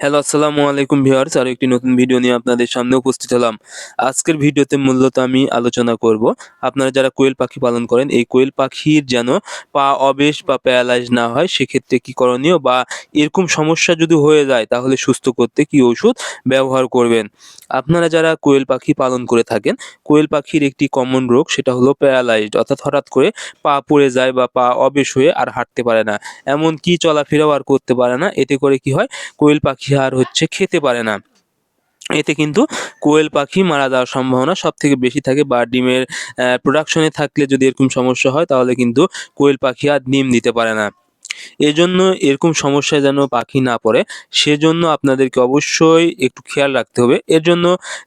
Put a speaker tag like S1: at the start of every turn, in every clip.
S1: Hello, আসসালামু আলাইকুম viewers. আরো একটি নতুন ভিডিও নিয়ে আপনাদের সামনে উপস্থিত হলাম। আজকের ভিডিওতে মূলত আমি আলোচনা করব, আপনারা যারা কোয়েল পাখি পালন করেন, এই কোয়েল পাখির যেন পা অবেশ বা প্যারালাইজ না হয়, সেক্ষেত্রে কি করণীয় বা এরকম সমস্যা যদি হয়ে যায় তাহলে সুস্থ করতে কি ওষুধ ব্যবহার করবেন। আপনারা যারা কোয়েল পাখি পালন করে থাকেন, কোয়েল পাখির একটি কমন রোগ সেটা হলো প্যারালাইজড, অর্থাৎ হঠাৎ করে পা পড়ে যায় বা পা অবেশ হয়ে আর হাঁটতে পারে না। এমনকি চলাফেরাও আর করতে পারে না। এতে করে কি হয়, কোয়েল পাখি আর খেতে পারে না। এতে কিন্তু কোয়েল পাখি মারা যাওয়ার সম্ভাবনা সবথেকে বেশি থাকে, বা ডিমের প্রোডাকশনে থাকলে যদি এরকম সমস্যা হয় তাহলে কিন্তু কোয়েল পাখি আর ডিম দিতে পারে না। এজন্য এরকম সমস্যায় যেন পাখি না পড়ে, সেজন্য আপনাদেরকে অবশ্যই একটু খেয়াল রাখতে হবে। এর জন্য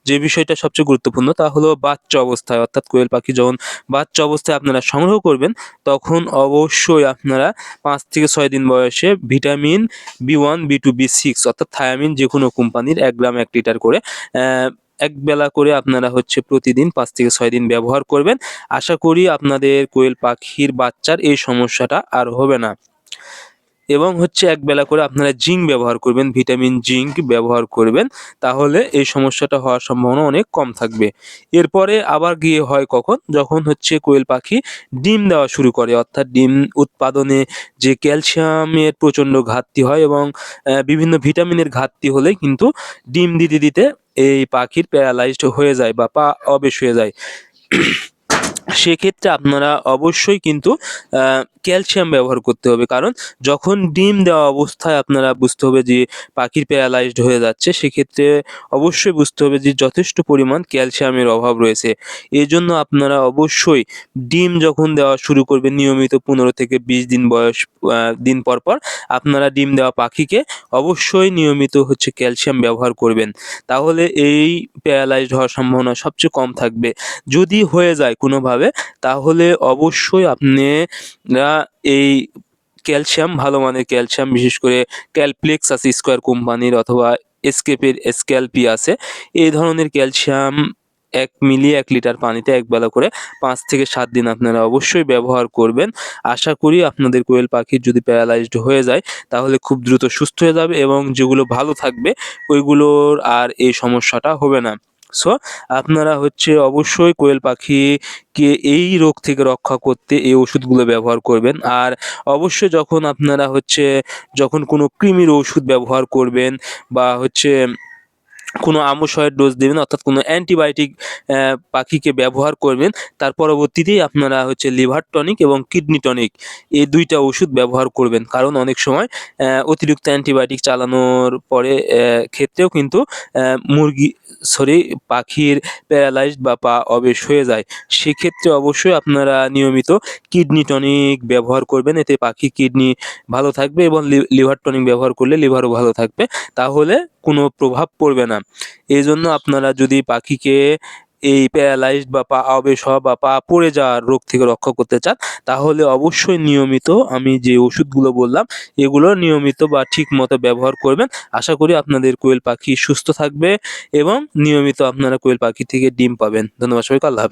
S1: যে বিষয়টা সবচেয়ে গুরুত্বপূর্ণ তা হলো বাচ্চা অবস্থায়, অর্থাৎ কোয়েল পাখি যখন বাচ্চা অবস্থায় আপনারা সংগ্রহ করবেন, তখন অবশ্যই আপনারা ৫ থেকে ৬ দিন বয়সে ভিটামিন B1, B2, B6 অর্থাৎ থায়ামিন যেকোনো কোম্পানির ১ গ্রাম ১ লিটার করে একবেলা করে আপনারা প্রতিদিন ৫ থেকে ৬ দিন ব্যবহার করবেন। আশা করি আপনাদের কোয়েল পাখির বাচ্চার এই সমস্যাটা আর হবে না। এবং একবেলা করে আপনারা জিঙ্ক ব্যবহার করবেন, ভিটামিন জিঙ্ক ব্যবহার করবেন। তাহলে এই সমস্যাটা হওয়ার সম্ভাবনা অনেক কম থাকবে। এরপরে আবার গিয়ে হয় কখন? যখন কোয়েল পাখি ডিম দেওয়া শুরু করে, অর্থাৎ ডিম উৎপাদনে যে ক্যালসিয়ামের প্রচণ্ড ঘাটতি হয় এবং বিভিন্ন ভিটামিনের ঘাটতি হলে কিন্তু ডিম দিতে, দিতে এই পাখির প্যারালাইজড হয়ে যায় বা পা অবেশ হয়ে যায়। সেক্ষেত্রে আপনারা অবশ্যই কিন্তু ক্যালসিয়াম ব্যবহার করতে হবে। কারণ যখন ডিম দেওয়া অবস্থায় আপনারা বুঝতে হবে যে পাখির প্যারালাইজড হয়ে যাচ্ছে, সেক্ষেত্রে অবশ্যই বুঝতে হবে যে যথেষ্ট পরিমাণ ক্যালসিয়ামের অভাব রয়েছে। এজন্য আপনারা অবশ্যই ডিম যখন দেওয়া শুরু করবেন, নিয়মিত ১৫ থেকে ২০ দিন বয়স দিন পর, পর আপনারা ডিম দেওয়া পাখিকে অবশ্যই নিয়মিত ক্যালসিয়াম ব্যবহার করবেন। তাহলে এই প্যারালাইজড হওয়ার সম্ভাবনা সবচেয়ে কম থাকবে। যদি হয়ে যায় কোনোভাবে, তাহলে অবশ্যই আপনারা এই ক্যালসিয়াম, ভালো মানের ক্যালসিয়াম, বিশেষ করে ক্যালপ্লেক্স আছে স্কয়ার কোম্পানির, অথবা এসকেপের স্ক্যালপি আছে। এই ধরনের ক্যালসিয়াম ১ মিলি ১ লিটার পানিতে একবেলা করে ৫ থেকে ৭ দিন আপনারা অবশ্যই ব্যবহার করবেন। আশা করি আপনাদের কোয়েল পাখির যদি প্যারালাইজড হয়ে যায় তাহলে খুব দ্রুত সুস্থ হয়ে যাবে এবং যেগুলো ভালো থাকবে ওইগুলোর আর এই সমস্যাটা হবে না। সো আপনারা অবশ্যই কোয়েল পাখিকে এই রোগ থেকে রক্ষা করতে এই ওষুধগুলো ব্যবহার করবেন। আর অবশ্যই যখন আপনারা যখন কোনো কৃমির ওষুধ ব্যবহার করবেন বা কোনো আমোষয়ের ডোজ দেবেন, অর্থাৎ কোনো অ্যান্টিবায়োটিক পাখিকে ব্যবহার করবেন, তার পরবর্তীতেই আপনারা লিভার টনিক এবং কিডনি টনিক এই ২ টা ওষুধ ব্যবহার করবেন। কারণ অনেক সময় অতিরিক্ত অ্যান্টিবায়োটিক চালানোর পরে ক্ষেত্রেও কিন্তু পাখির প্যারালাইজড বা পা অবেশ হয়ে যায়। সেক্ষেত্রে অবশ্যই আপনারা নিয়মিত কিডনি টনিক ব্যবহার করবেন। এতে পাখির কিডনি ভালো থাকবে এবং লিভার টনিক ব্যবহার করলে লিভারও ভালো থাকবে। তাহলে কোনো প্রভাব পড়বে না। এজন্য আপনারা যদি পাখিকে এই প্যারালাইজড বা পা অবেশ হওয়া বা পা পড়ে যাওয়ার রোগ থেকে রক্ষা করতে চান, তাহলে অবশ্যই নিয়মিত আমি যে ওষুধগুলো বললাম এগুলো নিয়মিত বা ঠিকমতো ব্যবহার করবেন। আশা করি আপনাদের কোয়েল পাখি সুস্থ থাকবে এবং নিয়মিত আপনারা কোয়েল পাখি থেকে ডিম পাবেন। ধন্যবাদ সবাইকে। আল্লাহ হাফেজ।